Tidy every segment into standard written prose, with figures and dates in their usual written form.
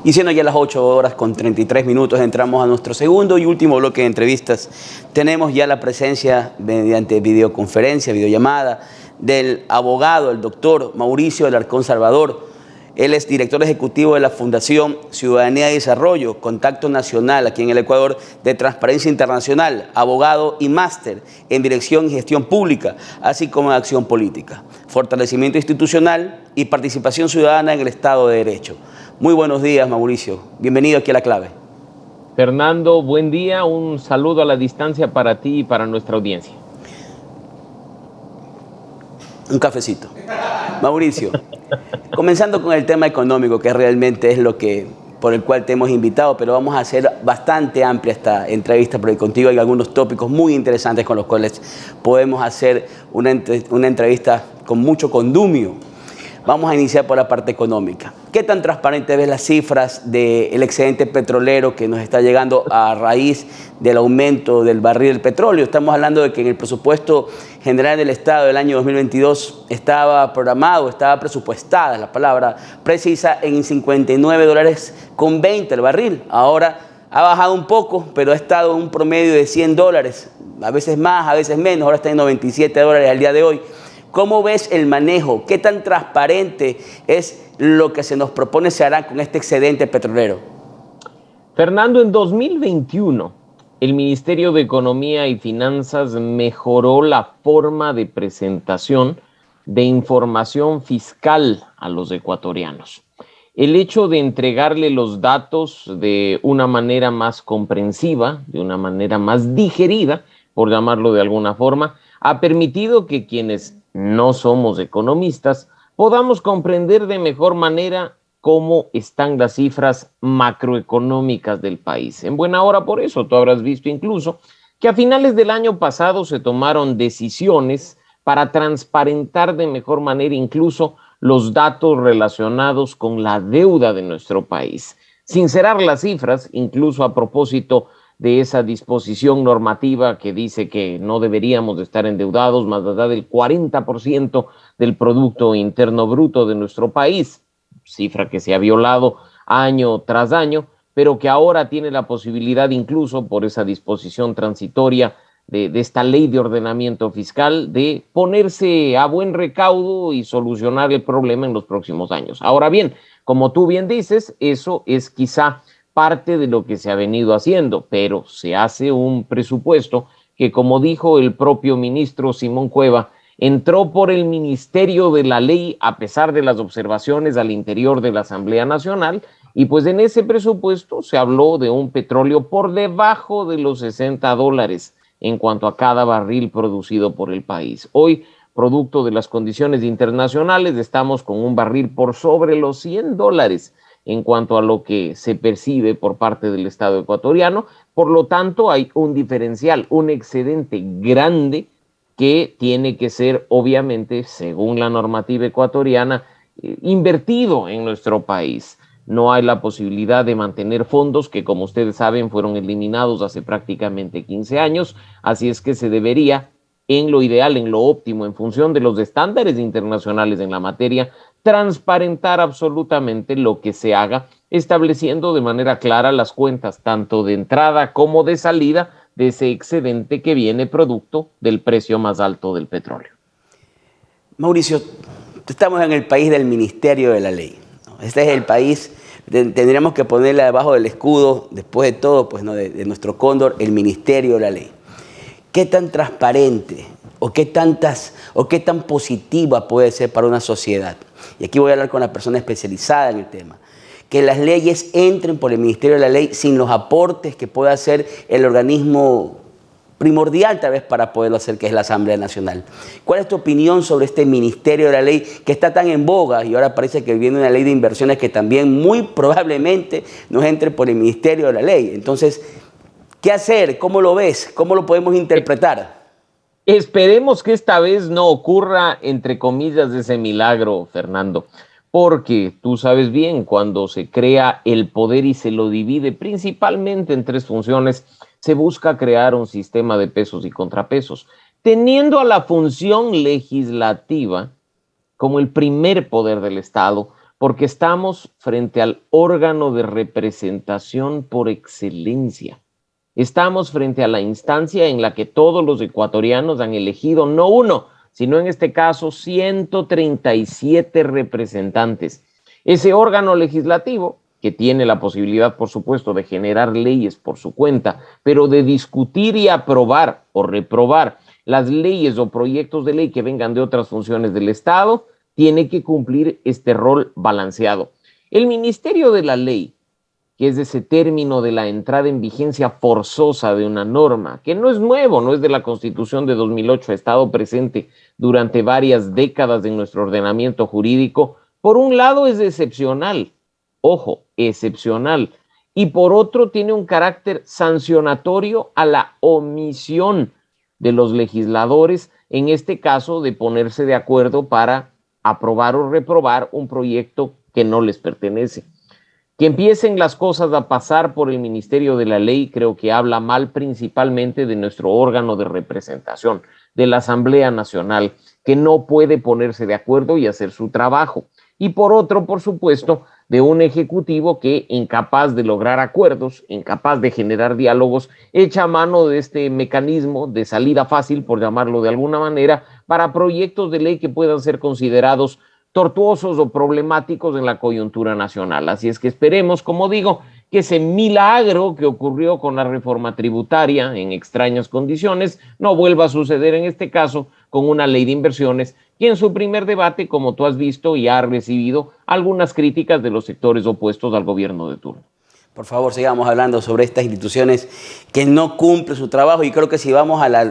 Y siendo ya las 8 horas con 33 minutos, entramos a nuestro segundo y último bloque de entrevistas. Tenemos ya la presencia mediante videoconferencia, videollamada, del abogado, el doctor Mauricio Alarcón Salvador. Él es director ejecutivo de la Fundación Ciudadanía y Desarrollo, Contacto Nacional aquí en el Ecuador de Transparencia Internacional, abogado y máster en Dirección y Gestión Pública, así como en Acción Política, Fortalecimiento Institucional y Participación Ciudadana en el Estado de Derecho. Muy buenos días, Mauricio. Bienvenido aquí a La Clave. Fernando, buen día. Un saludo a la distancia para ti y para nuestra audiencia. Un cafecito. Mauricio, comenzando con el tema económico, que realmente es lo que por el cual te hemos invitado, pero vamos a hacer bastante amplia esta entrevista, porque contigo hay algunos tópicos muy interesantes con los cuales podemos hacer una entrevista con mucho condumio. Vamos a iniciar por la parte económica. ¿Qué tan transparente ves las cifras del excedente petrolero que nos está llegando a raíz del aumento del barril del petróleo? Estamos hablando de que en el presupuesto general del Estado del año 2022 estaba programado, estaba presupuestada, la palabra precisa, en $59.20 el barril. Ahora ha bajado un poco, pero ha estado en un promedio de $100, a veces más, a veces menos, ahora está en $97 al día de hoy. ¿Cómo ves el manejo? ¿Qué tan transparente es lo que se nos propone se hará con este excedente petrolero? Fernando, en 2021, el Ministerio de Economía y Finanzas mejoró la forma de presentación de información fiscal a los ecuatorianos. El hecho de entregarle los datos de una manera más comprensiva, de una manera más digerida, por llamarlo de alguna forma, ha permitido que quienes no somos economistas podamos comprender de mejor manera cómo están las cifras macroeconómicas del país. En buena hora por eso, tú habrás visto incluso que a finales del año pasado se tomaron decisiones para transparentar de mejor manera incluso los datos relacionados con la deuda de nuestro país. Sincerar las cifras, incluso a propósito de esa disposición normativa que dice que no deberíamos de estar endeudados más allá del 40% del Producto Interno Bruto de nuestro país, cifra que se ha violado año tras año, pero que ahora tiene la posibilidad incluso por esa disposición transitoria de esta ley de ordenamiento fiscal de ponerse a buen recaudo y solucionar el problema en los próximos años. Ahora bien, como tú bien dices, eso es quizá parte de lo que se ha venido haciendo, pero se hace un presupuesto que, como dijo el propio ministro Simón Cueva, entró por el Ministerio de la Ley a pesar de las observaciones al interior de la Asamblea Nacional, y pues en ese presupuesto se habló de un petróleo por debajo de los $60 en cuanto a cada barril producido por el país. Hoy, producto de las condiciones internacionales, estamos con un barril por sobre los $100 en cuanto a lo que se percibe por parte del Estado ecuatoriano. Por lo tanto, hay un diferencial, un excedente grande que tiene que ser, obviamente, según la normativa ecuatoriana, invertido en nuestro país. No hay la posibilidad de mantener fondos que, como ustedes saben, fueron eliminados hace prácticamente 15 años, así es que se debería, en lo ideal, en lo óptimo, en función de los estándares internacionales en la materia, transparentar absolutamente lo que se haga, estableciendo de manera clara las cuentas, tanto de entrada como de salida, de ese excedente que viene producto del precio más alto del petróleo. Mauricio, estamos en el país del Ministerio de la Ley, ¿no? Este es el país, tendríamos que ponerle debajo del escudo, después de todo, pues, ¿no?, de nuestro cóndor, el Ministerio de la Ley. ¿Qué tan transparente o qué tan positiva puede ser para una sociedad? Y aquí voy a hablar con la persona especializada en el tema. Que las leyes entren por el Ministerio de la Ley sin los aportes que pueda hacer el organismo primordial tal vez para poderlo hacer, que es la Asamblea Nacional. ¿Cuál es tu opinión sobre este Ministerio de la Ley que está tan en boga y ahora parece que viene una ley de inversiones que también muy probablemente nos entre por el Ministerio de la Ley? Entonces, ¿qué hacer? ¿Cómo lo ves? ¿Cómo lo podemos interpretar? Esperemos que esta vez no ocurra, entre comillas, ese milagro, Fernando, porque tú sabes bien, cuando se crea el poder y se lo divide principalmente en tres funciones, se busca crear un sistema de pesos y contrapesos, teniendo a la función legislativa como el primer poder del Estado, porque estamos frente al órgano de representación por excelencia. Estamos frente a la instancia en la que todos los ecuatorianos han elegido no uno, sino en este caso 137 representantes. Ese órgano legislativo, que tiene la posibilidad, por supuesto, de generar leyes por su cuenta, pero de discutir y aprobar o reprobar las leyes o proyectos de ley que vengan de otras funciones del Estado, tiene que cumplir este rol balanceado. El Ministerio de la Ley, que es ese término de la entrada en vigencia forzosa de una norma, que no es nuevo, no es de la Constitución de 2008, ha estado presente durante varias décadas en nuestro ordenamiento jurídico, por un lado es excepcional, ojo, excepcional, y por otro tiene un carácter sancionatorio a la omisión de los legisladores, en este caso de ponerse de acuerdo para aprobar o reprobar un proyecto que no les pertenece. Que empiecen las cosas a pasar por el Ministerio de la Ley creo que habla mal principalmente de nuestro órgano de representación, de la Asamblea Nacional, que no puede ponerse de acuerdo y hacer su trabajo. Y por otro, por supuesto, de un Ejecutivo que, incapaz de lograr acuerdos, incapaz de generar diálogos, echa mano de este mecanismo de salida fácil, por llamarlo de alguna manera, para proyectos de ley que puedan ser considerados tortuosos o problemáticos en la coyuntura nacional. Así es que esperemos, como digo, que ese milagro que ocurrió con la reforma tributaria en extrañas condiciones no vuelva a suceder en este caso con una ley de inversiones que en su primer debate, como tú has visto, ya ha recibido algunas críticas de los sectores opuestos al gobierno de turno. Por favor, sigamos hablando sobre estas instituciones que no cumplen su trabajo, y creo que si vamos a la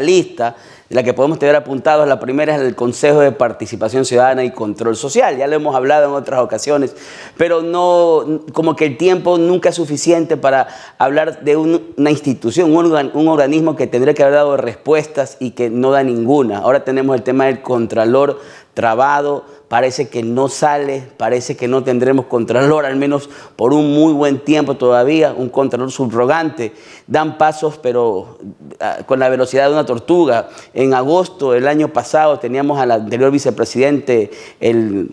lista de la que podemos tener apuntados, la primera es el Consejo de Participación Ciudadana y Control Social. Ya lo hemos hablado en otras ocasiones, pero no, como que el tiempo nunca es suficiente para hablar de una institución, un organismo que tendría que haber dado respuestas y que no da ninguna. Ahora tenemos el tema del Contralor trabado, parece que no sale, parece que no tendremos Contralor, al menos por un muy buen tiempo todavía, un Contralor subrogante. Dan pasos, pero con la velocidad de una tortuga. En agosto del año pasado teníamos al anterior vicepresidente, el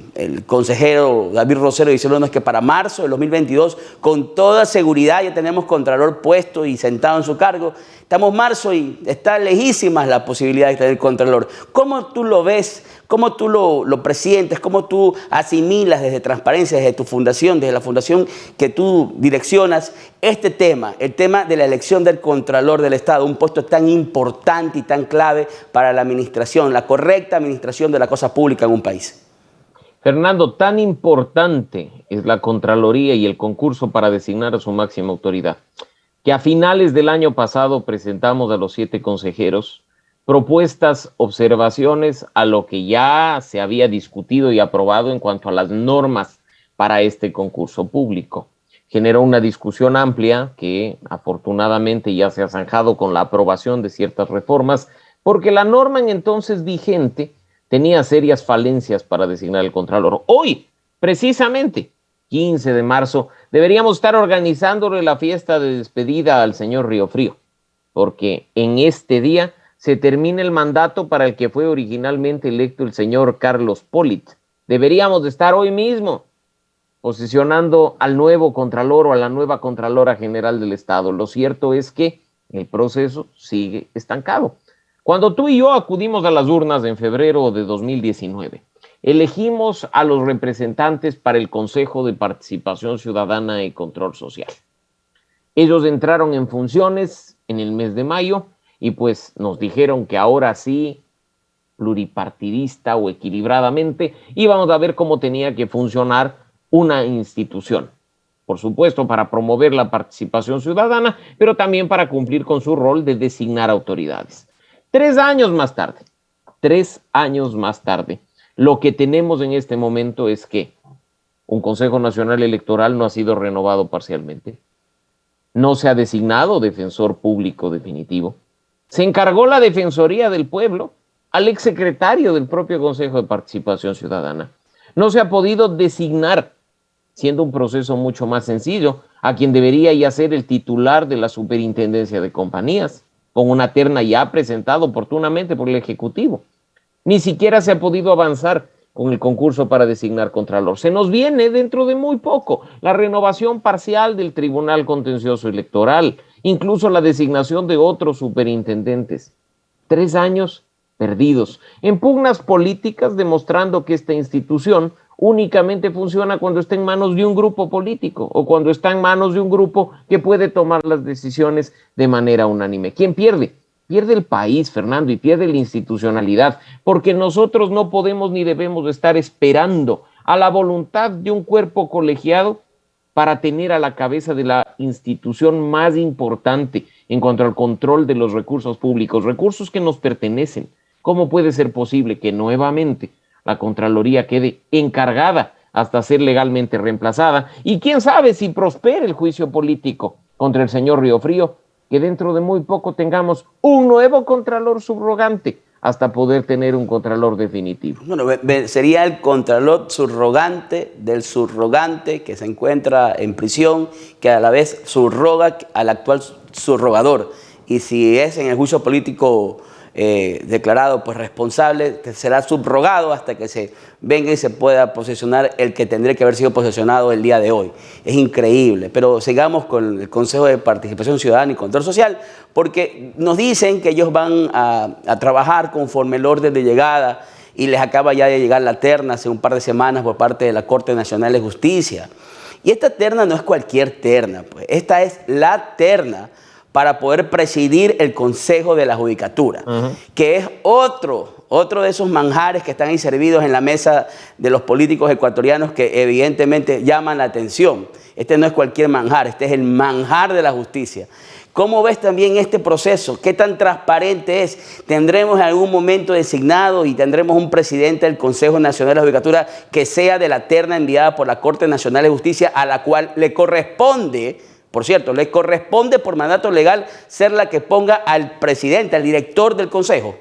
consejero David Rosero, diciéndonos que para marzo del 2022, con toda seguridad, ya tenemos Contralor puesto y sentado en su cargo. Estamos en marzo y está lejísimas la posibilidad de tener Contralor. ¿Cómo tú lo ves? ¿Cómo tú lo presientes? ¿Cómo tú asimilas desde Transparencia, desde tu fundación, desde la fundación que tú direccionas, este tema, el tema de la elección del Contralor del Estado, un puesto tan importante y tan clave para la administración, la correcta administración de la cosa pública en un país? Fernando, tan importante es la Contraloría y el concurso para designar a su máxima autoridad, que a finales del año pasado presentamos a los 7 consejeros propuestas, observaciones a lo que ya se había discutido y aprobado en cuanto a las normas para este concurso público. Generó una discusión amplia que afortunadamente ya se ha zanjado con la aprobación de ciertas reformas, porque la norma en entonces vigente tenía serias falencias para designar el Contralor. Hoy, precisamente, 15 de marzo, deberíamos estar organizándole la fiesta de despedida al señor Riofrío, porque en este día se termina el mandato para el que fue originalmente electo el señor Carlos Polit. Deberíamos de estar hoy mismo posicionando al nuevo Contralor o a la nueva Contralora General del Estado. Lo cierto es que el proceso sigue estancado. Cuando tú y yo acudimos a las urnas en febrero de 2019, elegimos a los representantes para el Consejo de Participación Ciudadana y Control Social. Ellos entraron en funciones en el mes de mayo y pues nos dijeron que ahora sí, pluripartidista o equilibradamente, íbamos a ver cómo tenía que funcionar una institución. Por supuesto, para promover la participación ciudadana, pero también para cumplir con su rol de designar autoridades. 3 años más tarde, lo que tenemos en este momento es que un Consejo Nacional Electoral no ha sido renovado parcialmente, no se ha designado defensor público definitivo, se encargó la Defensoría del Pueblo al exsecretario del propio Consejo de Participación Ciudadana. No se ha podido designar, siendo un proceso mucho más sencillo, a quien debería ya ser el titular de la Superintendencia de Compañías, con una terna ya presentada oportunamente por el Ejecutivo. Ni siquiera se ha podido avanzar con el concurso para designar contralor. Se nos viene dentro de muy poco la renovación parcial del Tribunal Contencioso Electoral, incluso la designación de otros superintendentes. 3 años perdidos en pugnas políticas, demostrando que esta institución únicamente funciona cuando está en manos de un grupo político o cuando está en manos de un grupo que puede tomar las decisiones de manera unánime. ¿Quién pierde? Pierde el país, Fernando, y pierde la institucionalidad, porque nosotros no podemos ni debemos estar esperando a la voluntad de un cuerpo colegiado para tener a la cabeza de la institución más importante en cuanto al control de los recursos públicos, recursos que nos pertenecen. ¿Cómo puede ser posible que nuevamente la Contraloría quede encargada hasta ser legalmente reemplazada? Y quién sabe si prospere el juicio político contra el señor Riofrío, que dentro de muy poco tengamos un nuevo contralor subrogante hasta poder tener un contralor definitivo. Bueno, sería el contralor subrogante del subrogante que se encuentra en prisión, que a la vez subroga al actual subrogador. Y si es en el juicio político declarado pues responsable, será subrogado hasta que se venga y se pueda posesionar el que tendría que haber sido posesionado el día de hoy. Es increíble, pero sigamos con el Consejo de Participación Ciudadana y Control Social, porque nos dicen que ellos van a trabajar conforme el orden de llegada y les acaba ya de llegar la terna hace un par de semanas por parte de la Corte Nacional de Justicia. Y esta terna no es cualquier terna, pues. Esta es la terna para poder presidir el Consejo de la Judicatura, que es otro de esos manjares que están ahí servidos en la mesa de los políticos ecuatorianos que evidentemente llaman la atención. Este no es cualquier manjar, este es el manjar de la justicia. ¿Cómo ves también este proceso? ¿Qué tan transparente es? ¿Tendremos en algún momento designado y tendremos un presidente del Consejo Nacional de la Judicatura que sea de la terna enviada por la Corte Nacional de Justicia, a la cual le corresponde, por cierto, le corresponde por mandato legal ser la que ponga al presidente, al director del Consejo?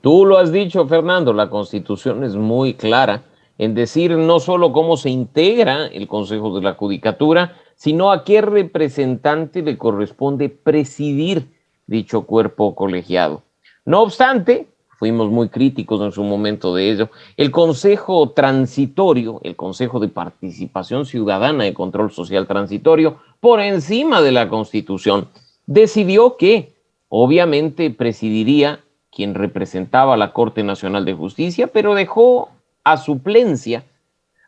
Tú lo has dicho, Fernando, la Constitución es muy clara en decir no solo cómo se integra el Consejo de la Judicatura, sino a qué representante le corresponde presidir dicho cuerpo colegiado. No obstante, fuimos muy críticos en su momento de ello, el Consejo Transitorio, el Consejo de Participación Ciudadana y Control Social Transitorio, por encima de la Constitución, decidió que obviamente presidiría quien representaba a la Corte Nacional de Justicia, pero dejó a suplencia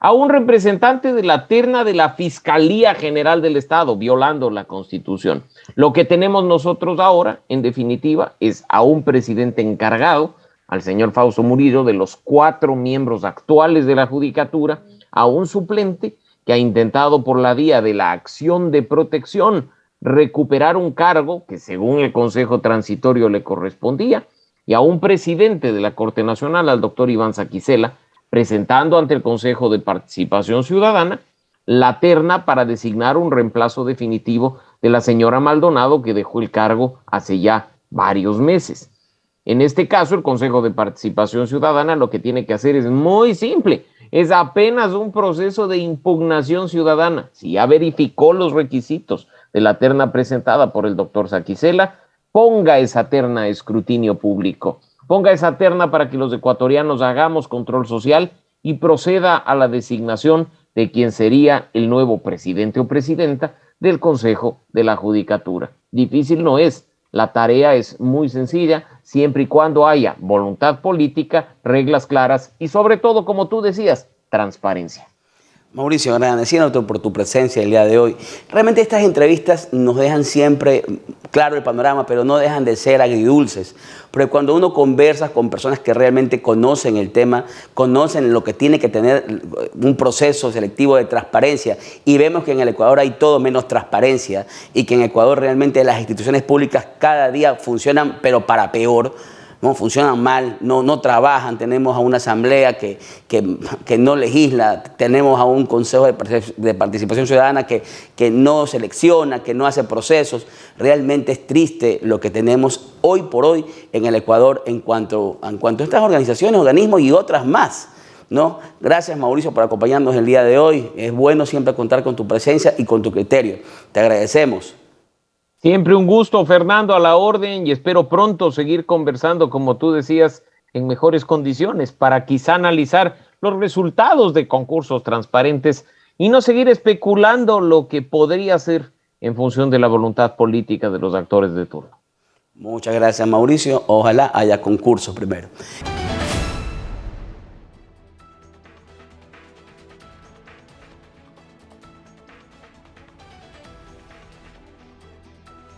a un representante de la terna de la Fiscalía General del Estado, violando la Constitución. Lo que tenemos nosotros ahora, en definitiva, es a un presidente encargado, al señor Fausto Murillo, de los 4 miembros actuales de la Judicatura, a un suplente que ha intentado por la vía de la acción de protección recuperar un cargo que según el Consejo Transitorio le correspondía, y a un presidente de la Corte Nacional, al doctor Iván Saquicela, presentando ante el Consejo de Participación Ciudadana la terna para designar un reemplazo definitivo de la señora Maldonado, que dejó el cargo hace ya varios meses. En este caso, el Consejo de Participación Ciudadana lo que tiene que hacer es muy simple, es apenas un proceso de impugnación ciudadana. Si ya verificó los requisitos de la terna presentada por el doctor Saquicela, ponga esa terna a escrutinio público. Ponga esa terna para que los ecuatorianos hagamos control social y proceda a la designación de quien sería el nuevo presidente o presidenta del Consejo de la Judicatura. Difícil no es, la tarea es muy sencilla, siempre y cuando haya voluntad política, reglas claras y sobre todo, como tú decías, transparencia. Mauricio, agradeciéndote por tu presencia el día de hoy. Realmente estas entrevistas nos dejan siempre claro el panorama, pero no dejan de ser agridulces. Porque cuando uno conversa con personas que realmente conocen el tema, conocen lo que tiene que tener un proceso selectivo de transparencia, y vemos que en el Ecuador hay todo menos transparencia y que en Ecuador realmente las instituciones públicas cada día funcionan, pero para peor, no funcionan mal, no trabajan. Tenemos a una asamblea que no legisla, tenemos a un consejo de participación ciudadana que no selecciona, que no hace procesos. Realmente es triste lo que tenemos hoy por hoy en el Ecuador en cuanto a estas organizaciones, organismos y otras más, ¿no? Gracias, Mauricio, por acompañarnos el día de hoy. Es bueno siempre contar con tu presencia y con tu criterio. Te agradecemos. Siempre un gusto, Fernando, a la orden, y espero pronto seguir conversando, como tú decías, en mejores condiciones para quizá analizar los resultados de concursos transparentes y no seguir especulando lo que podría ser en función de la voluntad política de los actores de turno. Muchas gracias, Mauricio. Ojalá haya concursos primero.